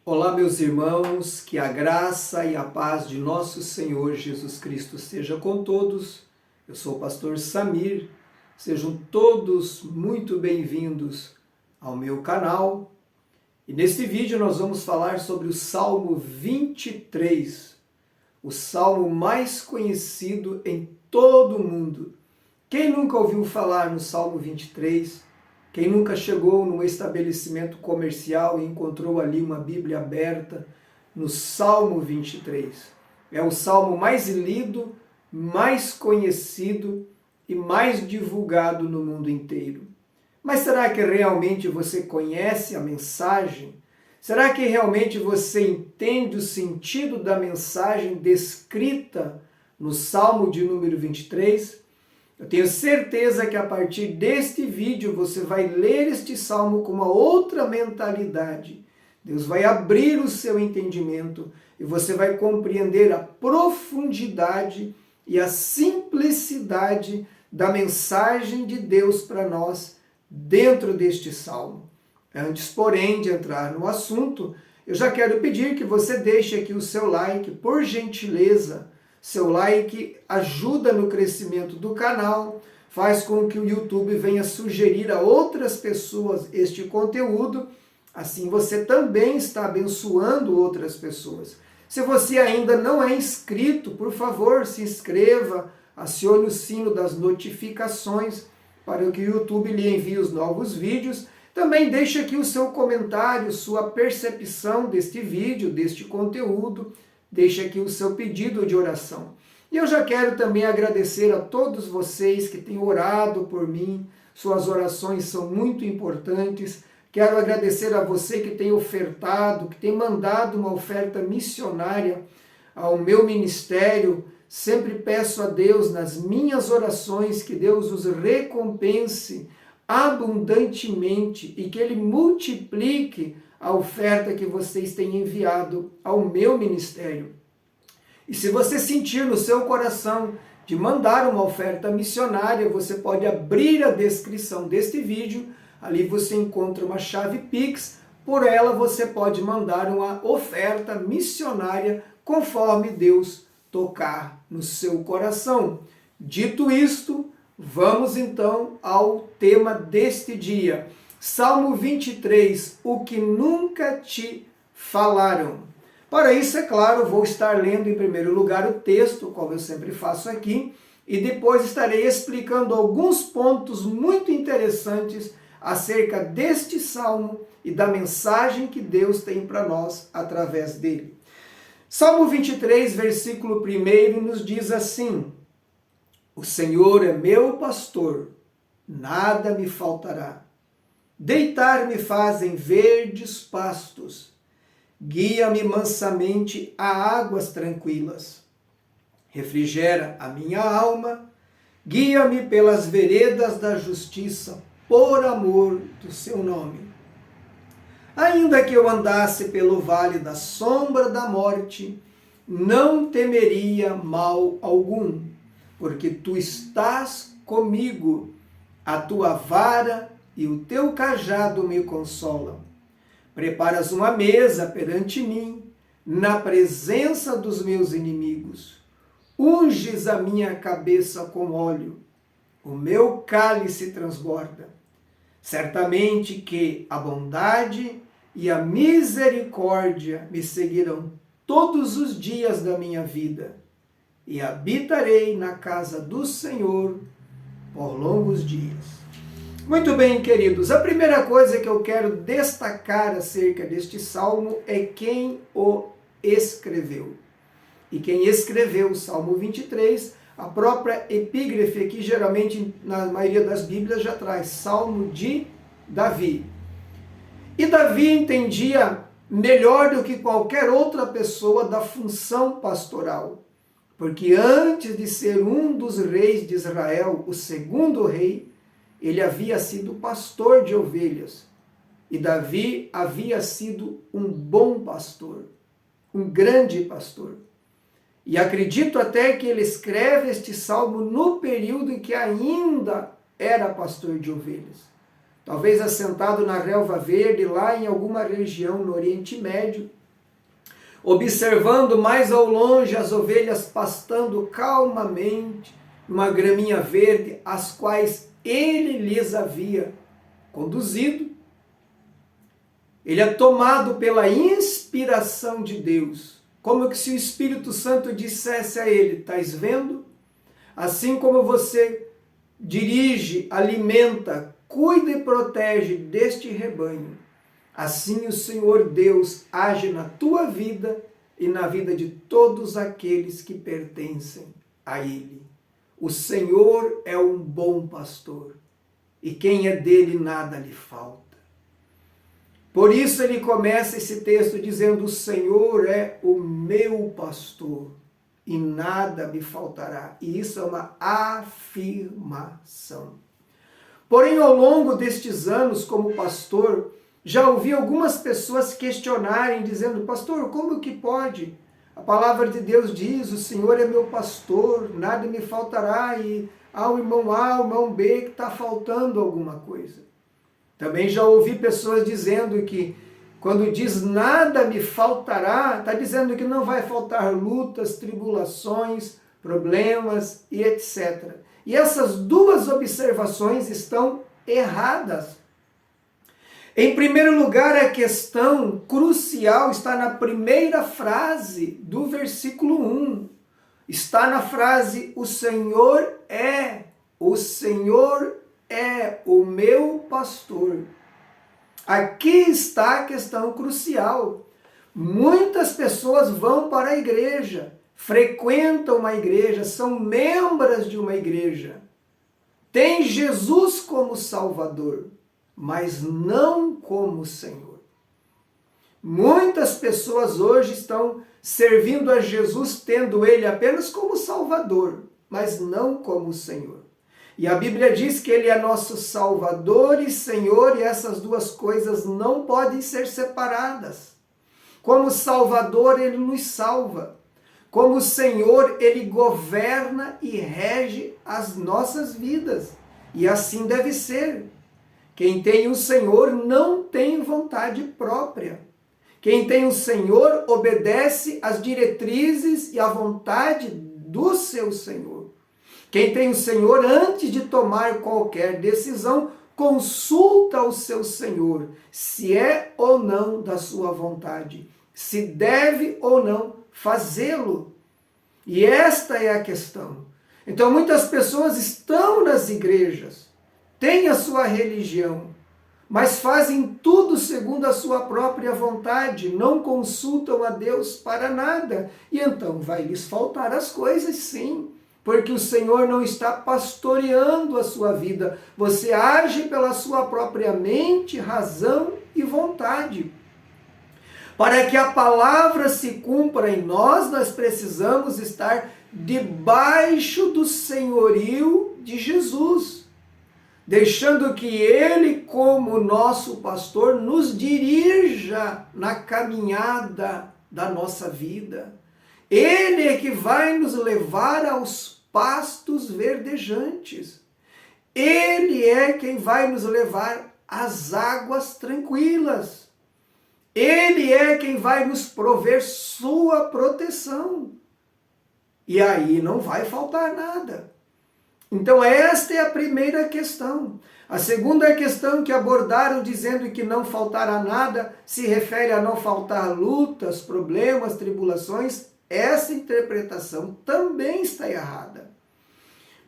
Olá, meus irmãos, que a graça e a paz de nosso Senhor Jesus Cristo seja com todos. Eu sou o pastor Samir, sejam todos muito bem-vindos ao meu canal. E neste vídeo nós vamos falar sobre o Salmo 23, o salmo mais conhecido em todo o mundo. Quem nunca ouviu falar no Salmo 23? Quem nunca chegou num estabelecimento comercial e encontrou ali uma Bíblia aberta no Salmo 23? É o salmo mais lido, mais conhecido e mais divulgado no mundo inteiro. Mas será que realmente você conhece a mensagem? Será que realmente você entende o sentido da mensagem descrita no Salmo de número 23? Eu tenho certeza que a partir deste vídeo você vai ler este salmo com uma outra mentalidade. Deus vai abrir o seu entendimento e você vai compreender a profundidade e a simplicidade da mensagem de Deus para nós dentro deste salmo. Antes, porém, de entrar no assunto, eu já quero pedir que você deixe aqui o seu like, por gentileza. Seu like ajuda no crescimento do canal, faz com que o YouTube venha sugerir a outras pessoas este conteúdo, assim você também está abençoando outras pessoas. Se você ainda não é inscrito, por favor, se inscreva, acione o sino das notificações para que o YouTube lhe envie os novos vídeos. Também deixe aqui o seu comentário, sua percepção deste vídeo, deste conteúdo. Deixe aqui o seu pedido de oração. E eu já quero também agradecer a todos vocês que têm orado por mim. Suas orações são muito importantes. Quero agradecer a você que tem ofertado, que tem mandado uma oferta missionária ao meu ministério. Sempre peço a Deus nas minhas orações que Deus os recompense abundantemente e que Ele multiplique a oferta que vocês têm enviado ao meu ministério. E se você sentir no seu coração de mandar uma oferta missionária, você pode abrir a descrição deste vídeo, ali você encontra uma chave Pix, por ela você pode mandar uma oferta missionária conforme Deus tocar no seu coração. Dito isto, vamos então ao tema deste dia. Salmo 23, o que nunca te falaram. Para isso, é claro, vou estar lendo em primeiro lugar o texto, como eu sempre faço aqui, e depois estarei explicando alguns pontos muito interessantes acerca deste salmo e da mensagem que Deus tem para nós através dele. Salmo 23, versículo 1 nos diz assim: O Senhor é meu pastor, nada me faltará. Deitar-me faz em verdes pastos, guia-me mansamente a águas tranquilas. Refrigera a minha alma, guia-me pelas veredas da justiça, por amor do seu nome. Ainda que eu andasse pelo vale da sombra da morte, não temeria mal algum, porque tu estás comigo, a tua vara e o teu cajado me consolam. Preparas uma mesa perante mim, na presença dos meus inimigos. Unges a minha cabeça com óleo, o meu cálice transborda. Certamente que a bondade e a misericórdia me seguirão todos os dias da minha vida, e habitarei na casa do Senhor por longos dias. Muito bem, queridos, a primeira coisa que eu quero destacar acerca deste salmo é quem o escreveu. E quem escreveu o Salmo 23, a própria epígrafe, que geralmente na maioria das Bíblias já traz Salmo de Davi. E Davi entendia melhor do que qualquer outra pessoa da função pastoral. Porque antes de ser um dos reis de Israel, o segundo rei, ele havia sido pastor de ovelhas. E Davi havia sido um bom pastor, um grande pastor. E acredito até que ele escreve este salmo no período em que ainda era pastor de ovelhas. talvez assentado na relva verde, lá em alguma região no Oriente Médio, observando mais ao longe as ovelhas pastando calmamente numa graminha verde, as quais ele lhes havia conduzido. Ele é tomado pela inspiração de Deus, como que se o Espírito Santo dissesse a ele: estás vendo? Assim como você dirige, alimenta, cuida e protege deste rebanho, assim o Senhor Deus age na tua vida e na vida de todos aqueles que pertencem a Ele. O Senhor é um bom pastor, e quem é dele nada lhe falta. Por isso ele começa esse texto dizendo: o Senhor é o meu pastor, e nada me faltará. E isso é uma afirmação. Porém, ao longo destes anos como pastor, já ouvi algumas pessoas questionarem, dizendo: pastor, como que pode? A palavra de Deus diz: o Senhor é meu pastor, nada me faltará, e ao irmão A, ao irmão B, que está faltando alguma coisa. Também já ouvi pessoas dizendo que quando diz nada me faltará, está dizendo que não vai faltar lutas, tribulações, problemas e etc. E essas duas observações estão erradas. Em primeiro lugar, a questão crucial está na primeira frase do versículo 1. Está na frase: o Senhor é o meu pastor. Aqui está a questão crucial. Muitas pessoas vão para a igreja, frequentam uma igreja, são membros de uma igreja, têm Jesus como Salvador, mas não como Senhor. Muitas pessoas hoje estão servindo a Jesus, tendo Ele apenas como Salvador, mas não como Senhor. E a Bíblia diz que Ele é nosso Salvador e Senhor, e essas duas coisas não podem ser separadas. Como Salvador, Ele nos salva. Como Senhor, Ele governa e rege as nossas vidas. E assim deve ser. Quem tem o Senhor não tem vontade própria. Quem tem o Senhor obedece às diretrizes e à vontade do seu Senhor. Quem tem o Senhor, antes de tomar qualquer decisão, consulta o seu Senhor se é ou não da sua vontade, se deve ou não fazê-lo. E esta é a questão. Então, muitas pessoas estão nas igrejas, têm a sua religião, mas fazem tudo segundo a sua própria vontade, não consultam a Deus para nada. E então vai lhes faltar as coisas, sim, porque o Senhor não está pastoreando a sua vida. Você age pela sua própria mente, razão e vontade. Para que a palavra se cumpra em nós, nós precisamos estar debaixo do senhorio de Jesus, deixando que Ele, como nosso pastor, nos dirija na caminhada da nossa vida. Ele é que vai nos levar aos pastos verdejantes. Ele é quem vai nos levar às águas tranquilas. Ele é quem vai nos prover sua proteção. E aí não vai faltar nada. Então esta é a primeira questão. A segunda questão que abordaram dizendo que não faltará nada se refere a não faltar lutas, problemas, tribulações. Essa interpretação também está errada.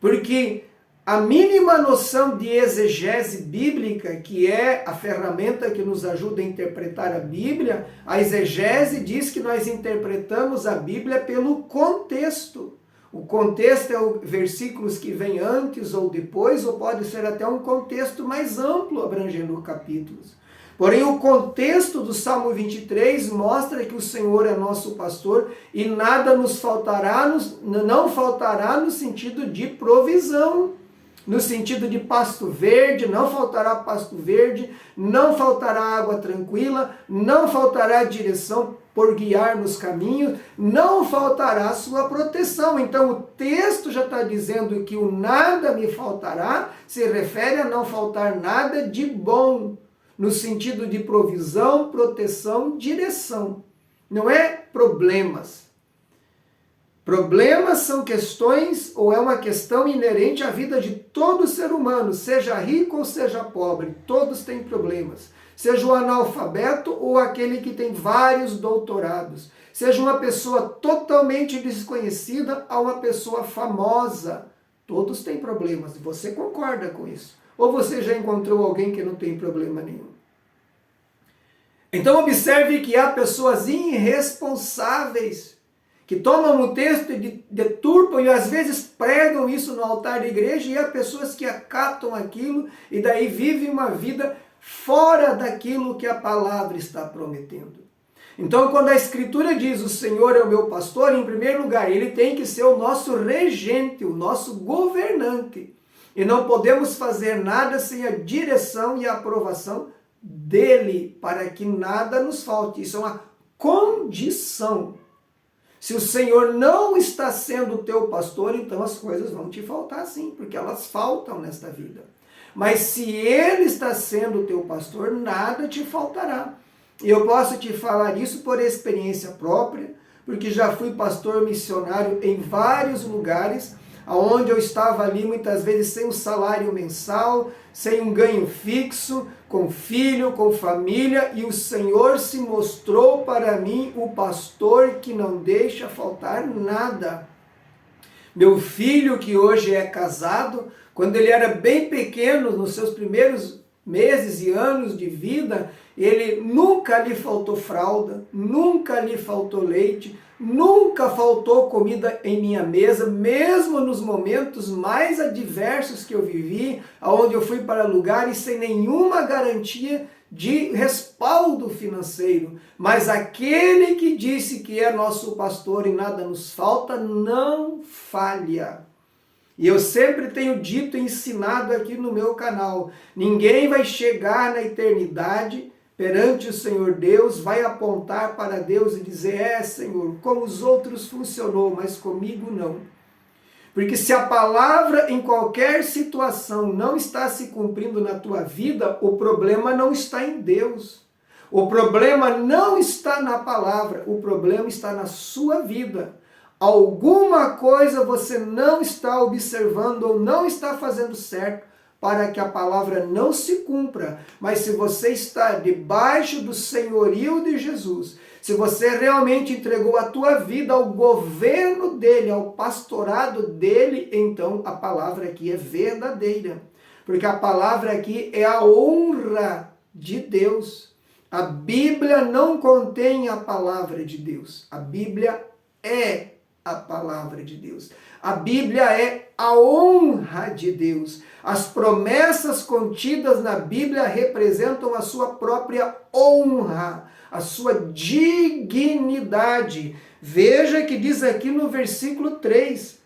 Porque a mínima noção de exegese bíblica, que é a ferramenta que nos ajuda a interpretar a Bíblia, a exegese diz que nós interpretamos a Bíblia pelo contexto. O contexto é os versículos que vêm antes ou depois, ou pode ser até um contexto mais amplo, abrangendo capítulos. Porém, o contexto do Salmo 23 mostra que o Senhor é nosso pastor e nada nos faltará, não faltará no sentido de provisão. no sentido de pasto verde, não faltará pasto verde, não faltará água tranquila, não faltará direção por guiar nos caminhos, não faltará sua proteção. Então o texto já está dizendo que o nada me faltará, se refere a não faltar nada de bom, no sentido de provisão, proteção, direção. Não é problemas. Problemas são questões, ou é uma questão inerente à vida de todo ser humano, seja rico ou seja pobre, todos têm problemas. Seja o analfabeto ou aquele que tem vários doutorados. Seja uma pessoa totalmente desconhecida a uma pessoa famosa. Todos têm problemas. E você concorda com isso? Ou você já encontrou alguém que não tem problema nenhum? Então observe que há pessoas irresponsáveis que tomam o texto e deturpam e às vezes pregam isso no altar da igreja, e há pessoas que acatam aquilo e daí vivem uma vida fora daquilo que a palavra está prometendo. Então, quando a Escritura diz o Senhor é o meu pastor, em primeiro lugar, ele tem que ser o nosso regente, o nosso governante. E não podemos fazer nada sem a direção e a aprovação dele, para que nada nos falte. Isso é uma condição. Se o Senhor não está sendo o teu pastor, então as coisas vão te faltar sim, porque elas faltam nesta vida. Mas se Ele está sendo o teu pastor, nada te faltará. E eu posso te falar isso por experiência própria, porque já fui pastor missionário em vários lugares, onde eu estava ali muitas vezes sem um salário mensal, sem um ganho fixo, com filho, com família, e o Senhor se mostrou para mim o pastor que não deixa faltar nada. Meu filho, que hoje é casado, quando ele era bem pequeno, nos seus primeiros meses e anos de vida, ele nunca lhe faltou fralda, nunca lhe faltou leite, nunca faltou comida em minha mesa, mesmo nos momentos mais adversos que eu vivi, onde eu fui para lugares sem nenhuma garantia de respaldo financeiro. Mas aquele que disse que é nosso pastor e nada nos falta, não falha. E eu sempre tenho dito e ensinado aqui no meu canal, ninguém vai chegar na eternidade perante o Senhor Deus, vai apontar para Deus e dizer, Senhor, como os outros funcionou, mas comigo não. Porque se a palavra em qualquer situação não está se cumprindo na tua vida, o problema não está em Deus. O problema não está na palavra, o problema está na sua vida. Alguma coisa você não está observando ou não está fazendo certo para que a palavra não se cumpra. Mas se você está debaixo do senhorio de Jesus, se você realmente entregou a tua vida ao governo dele, ao pastorado dele, então a palavra aqui é verdadeira. Porque a palavra aqui é a honra de Deus. A Bíblia não contém a palavra de Deus. A Bíblia é a palavra de Deus. A Bíblia é a honra de Deus. As promessas contidas na Bíblia representam a sua própria honra, a sua dignidade. Veja que diz aqui no versículo 3,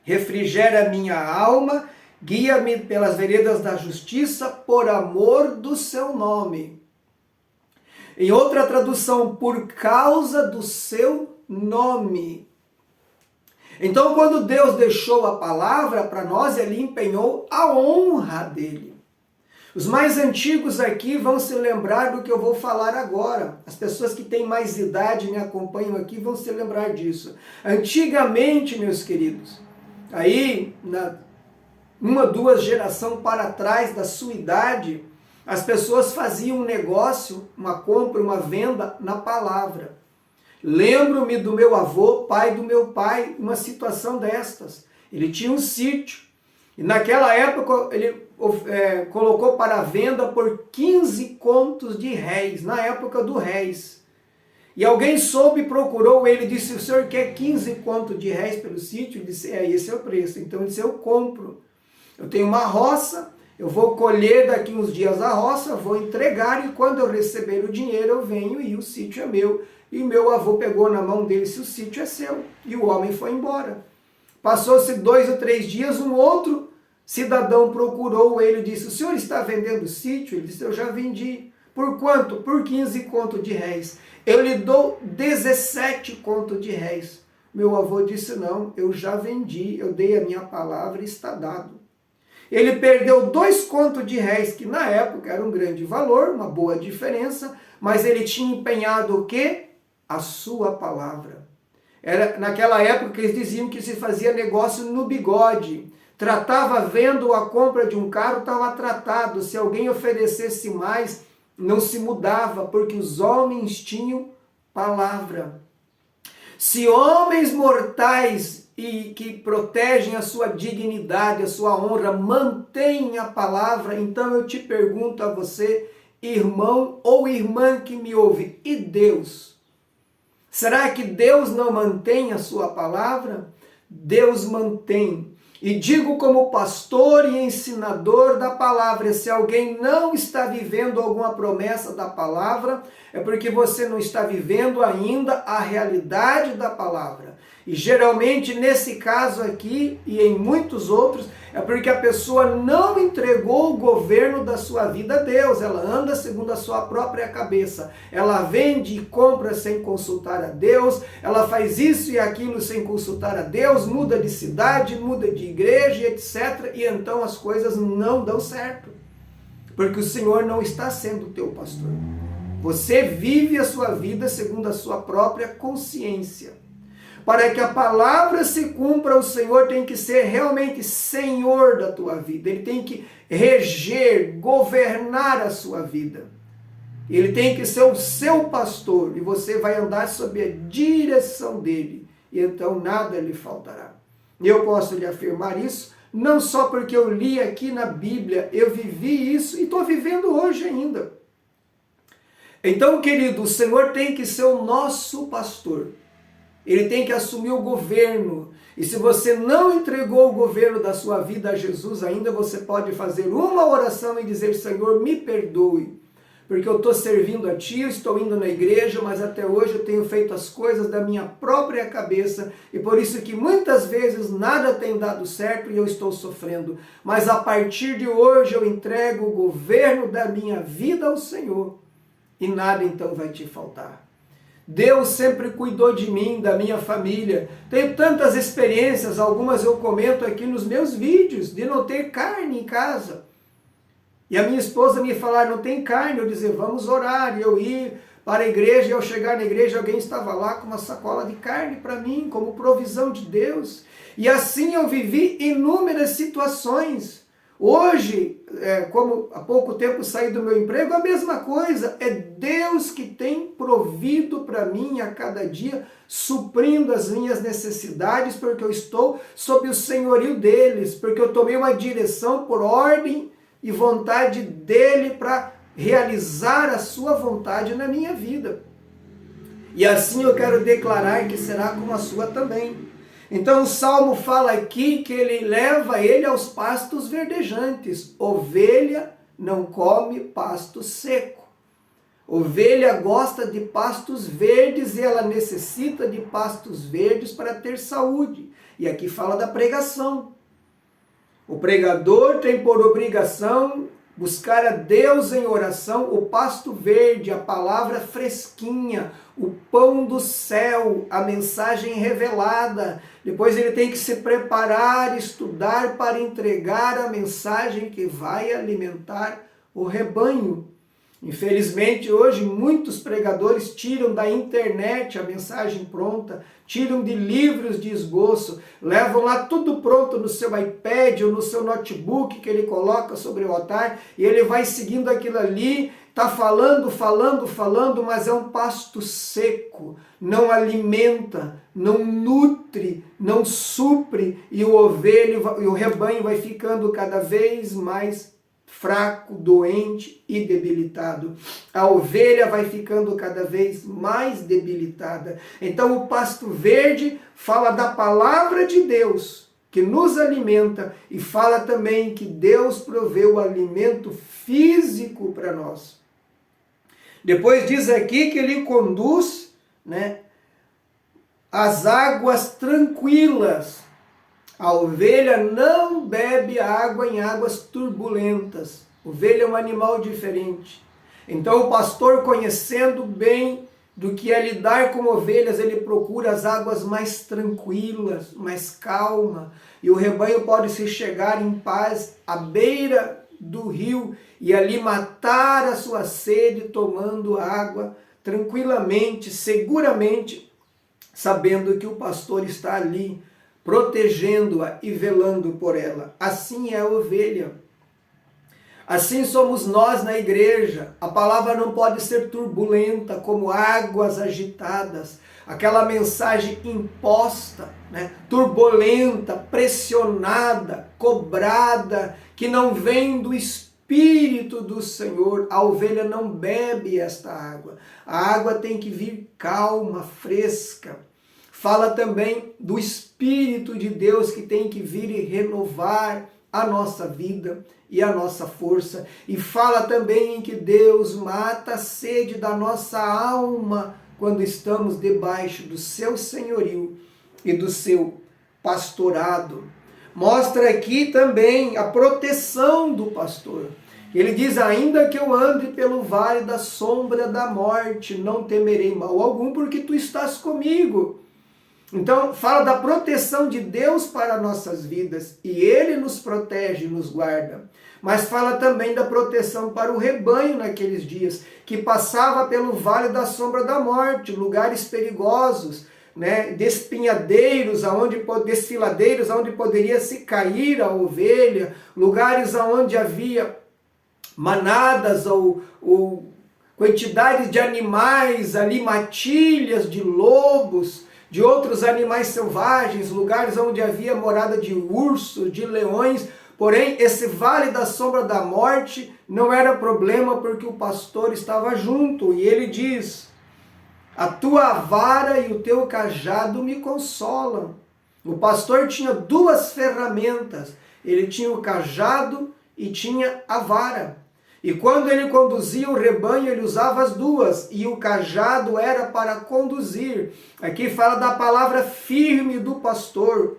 refrigera minha alma, guia-me pelas veredas da justiça, por amor do seu nome. Em outra tradução, por causa do seu nome. Então, quando Deus deixou a palavra para nós, Ele empenhou a honra dele. Os mais antigos aqui vão se lembrar do que eu vou falar agora. As pessoas que têm mais idade me acompanham aqui vão se lembrar disso. Antigamente, meus queridos, aí, uma, duas gerações para trás da sua idade, as pessoas faziam um negócio, uma compra, uma venda na palavra. Lembro-me do meu avô, pai do meu pai, uma situação destas. Ele tinha um sítio e naquela época ele colocou para venda por 15 contos de réis, na época do réis. E alguém soube, procurou ele, disse, o senhor quer 15 contos de réis pelo sítio? Ele disse, esse é o preço. Então ele disse, eu compro. Eu tenho uma roça, eu vou colher daqui uns dias a roça, vou entregar e quando eu receber o dinheiro eu venho e o sítio é meu. E meu avô pegou na mão dele se o sítio é seu. E o homem foi embora. Passou-se 2 ou 3 dias, um outro cidadão procurou ele e disse: o senhor está vendendo o sítio? Ele disse: eu já vendi. Por quanto? Por 15 conto de réis. Eu lhe dou 17 conto de réis. Meu avô disse: não, eu já vendi, eu dei a minha palavra e está dado. Ele perdeu 2 contos de réis, que na época era um grande valor, uma boa diferença, mas ele tinha empenhado o quê? A sua palavra. Era naquela época que eles diziam que se fazia negócio no bigode. Tratava vendo a compra de um carro, estava tratado. Se alguém oferecesse mais, não se mudava, porque os homens tinham palavra. Se homens mortais e que protegem a sua dignidade, a sua honra, mantêm a palavra, então eu te pergunto a você, irmão ou irmã que me ouve, e Deus? Será que Deus não mantém a sua palavra? Deus mantém. E digo como pastor e ensinador da palavra, se alguém não está vivendo alguma promessa da palavra, é porque você não está vivendo ainda a realidade da palavra. E geralmente nesse caso aqui e em muitos outros, é porque a pessoa não entregou o governo da sua vida a Deus. Ela anda segundo a sua própria cabeça. Ela vende e compra sem consultar a Deus. Ela faz isso e aquilo sem consultar a Deus. Muda de cidade, muda de igreja, etc. E então as coisas não dão certo. Porque o Senhor não está sendo o teu pastor. Você vive a sua vida segundo a sua própria consciência. Para que a palavra se cumpra, o Senhor tem que ser realmente Senhor da tua vida. Ele tem que reger, governar a sua vida. Ele tem que ser o seu pastor e você vai andar sob a direção dele. E então nada lhe faltará. Eu posso lhe afirmar isso, não só porque eu li aqui na Bíblia, eu vivi isso e estou vivendo hoje ainda. Então, querido, o Senhor tem que ser o nosso pastor. Ele tem que assumir o governo. E se você não entregou o governo da sua vida a Jesus ainda, você pode fazer uma oração e dizer: Senhor, me perdoe, porque eu estou servindo a Ti, eu estou indo na igreja, mas até hoje eu tenho feito as coisas da minha própria cabeça, e por isso que muitas vezes nada tem dado certo e eu estou sofrendo. Mas a partir de hoje eu entrego o governo da minha vida ao Senhor, e nada então vai te faltar. Deus sempre cuidou de mim, da minha família. Tenho tantas experiências, algumas eu comento aqui nos meus vídeos, de não ter carne em casa. E a minha esposa me falar: não tem carne, eu dizer: vamos orar. E eu ir para a igreja, e ao chegar na igreja, alguém estava lá com uma sacola de carne para mim, como provisão de Deus. E assim eu vivi inúmeras situações. Hoje, como há pouco tempo saí do meu emprego, a mesma coisa. É Deus que tem provido para mim a cada dia, suprindo as minhas necessidades, porque eu estou sob o senhorio deles, porque eu tomei uma direção por ordem e vontade dele para realizar a sua vontade na minha vida. E assim eu quero declarar que será como a sua também. Então o Salmo fala aqui que ele leva ele aos pastos verdejantes. Ovelha não come pasto seco. Ovelha gosta de pastos verdes e ela necessita de pastos verdes para ter saúde. E aqui fala da pregação. O pregador tem por obrigação buscar a Deus em oração, o pasto verde, a palavra fresquinha, o pão do céu, a mensagem revelada. Depois ele tem que se preparar, estudar para entregar a mensagem que vai alimentar o rebanho. Infelizmente, hoje, muitos pregadores tiram da internet a mensagem pronta, tiram de livros de esboço, levam lá tudo pronto no seu iPad ou no seu notebook que ele coloca sobre o altar, e ele vai seguindo aquilo ali, está falando, mas é um pasto seco, não alimenta, não nutre, não supre, e o rebanho vai ficando cada vez mais fraco, doente e debilitado. A ovelha vai ficando cada vez mais debilitada. Então o pasto verde fala da palavra de Deus, que nos alimenta, e fala também que Deus proveu o alimento físico para nós. Depois diz aqui que ele conduz, as águas tranquilas. A ovelha não bebe água em águas turbulentas. Ovelha é um animal diferente. Então o pastor, conhecendo bem do que é lidar com ovelhas, ele procura as águas mais tranquilas, mais calma, e o rebanho pode se chegar em paz à beira do rio e ali matar a sua sede tomando água tranquilamente, seguramente, sabendo que o pastor está ali protegendo-a e velando por ela. Assim é a ovelha. Assim somos nós na igreja. A palavra não pode ser turbulenta, como águas agitadas. Aquela mensagem imposta, né? Turbulenta, pressionada, cobrada, que não vem do Espírito do Senhor. A ovelha não bebe esta água. A água tem que vir calma, fresca. Fala também do Espírito de Deus que tem que vir e renovar a nossa vida e a nossa força. E fala também em que Deus mata a sede da nossa alma quando estamos debaixo do seu senhorio e do seu pastorado. Mostra aqui também a proteção do pastor. Ele diz: ainda que eu ande pelo vale da sombra da morte, não temerei mal algum, porque tu estás comigo. Então, fala da proteção de Deus para nossas vidas, e Ele nos protege e nos guarda. Mas fala também da proteção para o rebanho naqueles dias, que passava pelo vale da sombra da morte, lugares perigosos, né, desfiladeiros, aonde poderia se cair a ovelha, lugares aonde havia manadas ou quantidades de animais ali, matilhas de lobos, de outros animais selvagens, lugares onde havia morada de ursos, de leões. Porém, esse vale da sombra da morte não era problema, porque o pastor estava junto. E ele diz: a tua vara e o teu cajado me consolam. O pastor tinha duas ferramentas. Ele tinha o cajado e tinha a vara. E quando ele conduzia o rebanho, ele usava as duas, e o cajado era para conduzir. Aqui fala da palavra firme do pastor,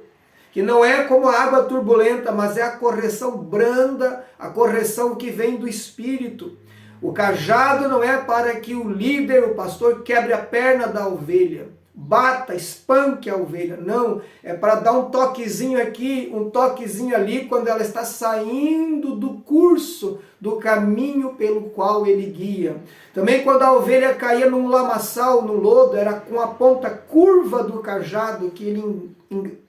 que não é como a água turbulenta, mas é a correção branda, a correção que vem do Espírito. O cajado não é para que o líder, o pastor, quebre a perna da ovelha, bata, espanque a ovelha. Não, é para dar um toquezinho aqui, um toquezinho ali, quando ela está saindo do curso, do caminho pelo qual ele guia. Também quando a ovelha caía num lamaçal, no lodo, era com a ponta curva do cajado que ele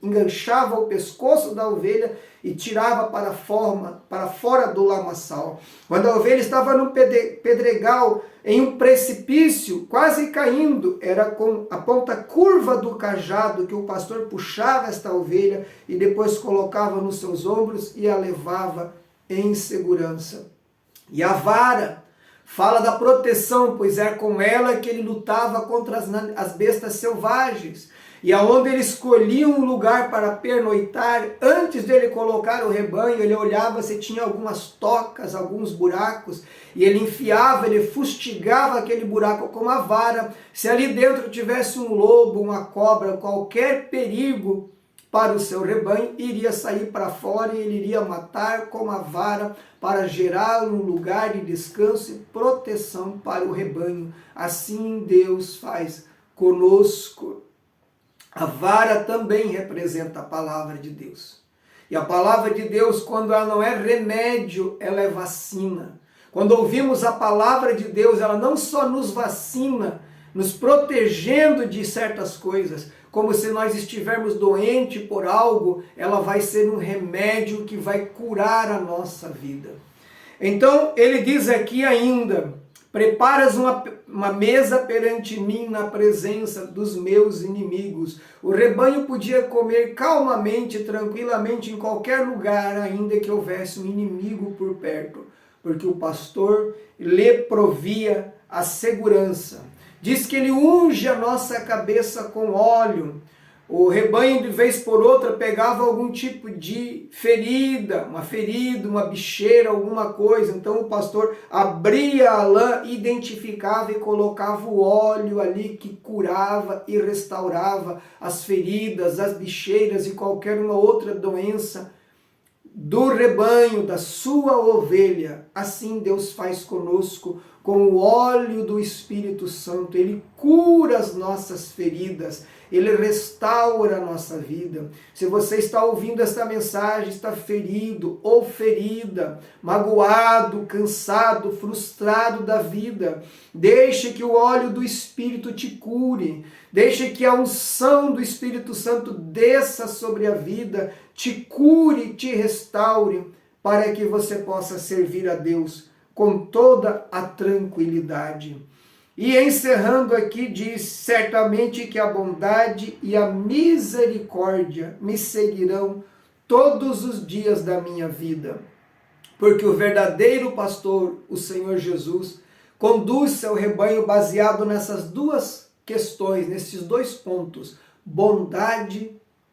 enganchava o pescoço da ovelha e tirava para fora do lamaçal. Quando a ovelha estava num pedregal, em um precipício, quase caindo, era com a ponta curva do cajado que o pastor puxava esta ovelha e depois colocava nos seus ombros e a levava em segurança. E a vara fala da proteção, pois é com ela que ele lutava contra as bestas selvagens. E aonde ele escolhia um lugar para pernoitar, antes dele colocar o rebanho, ele olhava se tinha algumas tocas, alguns buracos, e ele enfiava, ele fustigava aquele buraco com a vara. Se ali dentro tivesse um lobo, uma cobra, qualquer perigo para o seu rebanho, iria sair para fora e ele iria matar com a vara para gerar um lugar de descanso e proteção para o rebanho. Assim Deus faz conosco. A vara também representa a palavra de Deus. E a palavra de Deus, quando ela não é remédio, ela é vacina. Quando ouvimos a palavra de Deus, ela não só nos vacina, nos protegendo de certas coisas, como se nós estivermos doentes por algo, ela vai ser um remédio que vai curar a nossa vida. Então, ele diz aqui ainda: preparas uma mesa perante mim na presença dos meus inimigos. O rebanho podia comer calmamente, tranquilamente, em qualquer lugar, ainda que houvesse um inimigo por perto, porque o pastor lhe provia a segurança. Diz que ele unge a nossa cabeça com óleo, O rebanho, de vez por outra, pegava algum tipo de ferida, uma bicheira, alguma coisa. Então o pastor abria a lã, identificava e colocava o óleo ali que curava e restaurava as feridas, as bicheiras e qualquer uma outra doença do rebanho, da sua ovelha. Assim Deus faz conosco com o óleo do Espírito Santo. Ele cura as nossas feridas, Ele restaura a nossa vida. Se você está ouvindo esta mensagem, está ferido ou ferida, magoado, cansado, frustrado da vida, deixe que o óleo do Espírito te cure. Deixe que a unção do Espírito Santo desça sobre a vida, te cure, te restaure, para que você possa servir a Deus com toda a tranquilidade. E encerrando aqui, diz: certamente que a bondade e a misericórdia me seguirão todos os dias da minha vida. Porque o verdadeiro pastor, o Senhor Jesus, conduz seu rebanho baseado nessas duas questões, nesses dois pontos: bondade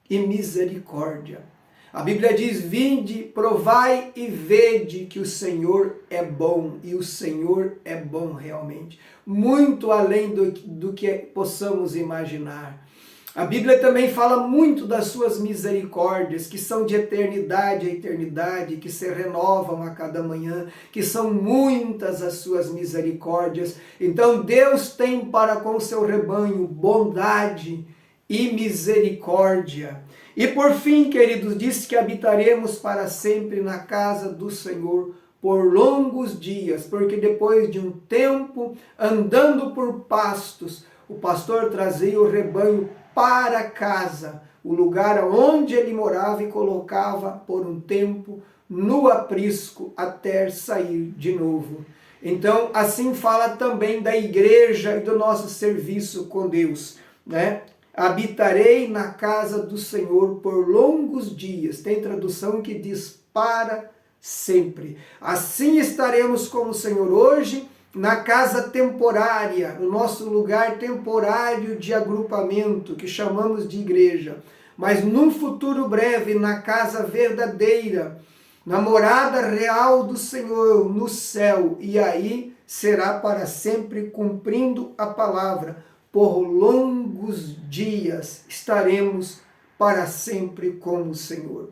e misericórdia. A Bíblia diz: vinde, provai e vede que o Senhor é bom, e o Senhor é bom realmente, muito além do que possamos imaginar. A Bíblia também fala muito das suas misericórdias, que são de eternidade a eternidade, que se renovam a cada manhã, que são muitas as suas misericórdias. Então Deus tem para com o seu rebanho bondade e misericórdia. E por fim, queridos, diz que habitaremos para sempre na casa do Senhor por longos dias, porque depois de um tempo andando por pastos, o pastor trazia o rebanho para casa, o lugar onde ele morava, e colocava por um tempo no aprisco até sair de novo. Então, assim fala também da igreja e do nosso serviço com Deus, né? Habitarei na casa do Senhor por longos dias. Tem tradução que diz para sempre. Assim estaremos com o Senhor hoje, na casa temporária, no nosso lugar temporário de agrupamento, que chamamos de igreja. Mas num futuro breve, na casa verdadeira, na morada real do Senhor, no céu. E aí será para sempre, cumprindo a palavra. Por longos dias estaremos para sempre com o Senhor.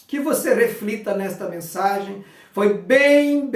Que você reflita nesta mensagem. Foi bem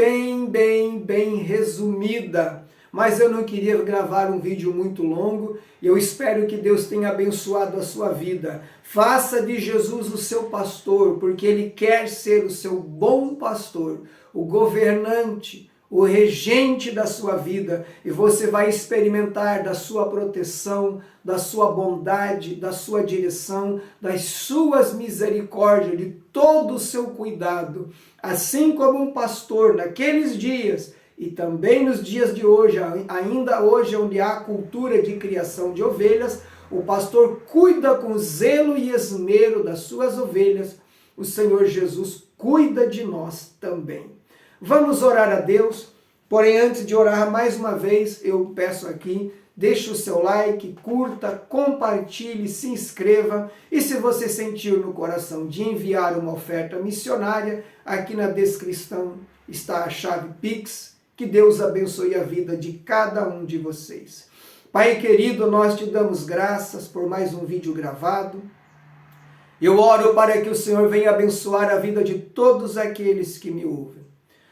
resumida, mas eu não queria gravar um vídeo muito longo. Eu espero que Deus tenha abençoado a sua vida. Faça de Jesus o seu pastor, porque Ele quer ser o seu bom pastor, o governante, o regente da sua vida, e você vai experimentar da sua proteção, da sua bondade, da sua direção, das suas misericórdias, de todo o seu cuidado, assim como um pastor naqueles dias e também nos dias de hoje, ainda hoje onde há cultura de criação de ovelhas, o pastor cuida com zelo e esmero das suas ovelhas. O Senhor Jesus cuida de nós também. Vamos orar a Deus, porém antes de orar mais uma vez, eu peço aqui, deixe o seu like, curta, compartilhe, se inscreva, e se você sentiu no coração de enviar uma oferta missionária, aqui na descrição está a chave Pix. Que Deus abençoe a vida de cada um de vocês. Pai querido, nós te damos graças por mais um vídeo gravado. Eu oro para que o Senhor venha abençoar a vida de todos aqueles que me ouvem.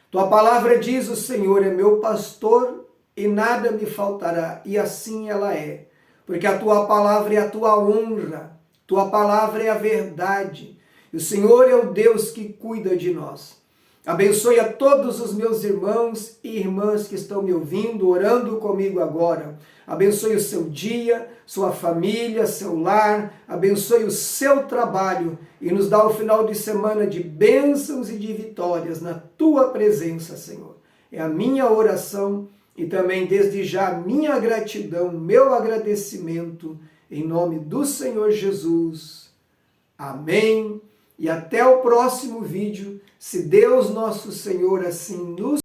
Tua palavra diz: o Senhor é meu pastor e nada me faltará, e assim ela é, porque a tua palavra é a tua honra, tua palavra é a verdade, e o Senhor é o Deus que cuida de nós. Abençoe a todos os meus irmãos e irmãs que estão me ouvindo, orando comigo agora. Abençoe o seu dia, sua família, seu lar, abençoe o seu trabalho e nos dá o final de semana de bênçãos e de vitórias na tua presença, Senhor. É a minha oração e também desde já a minha gratidão, meu agradecimento, em nome do Senhor Jesus. Amém. E até o próximo vídeo, se Deus nosso Senhor assim nos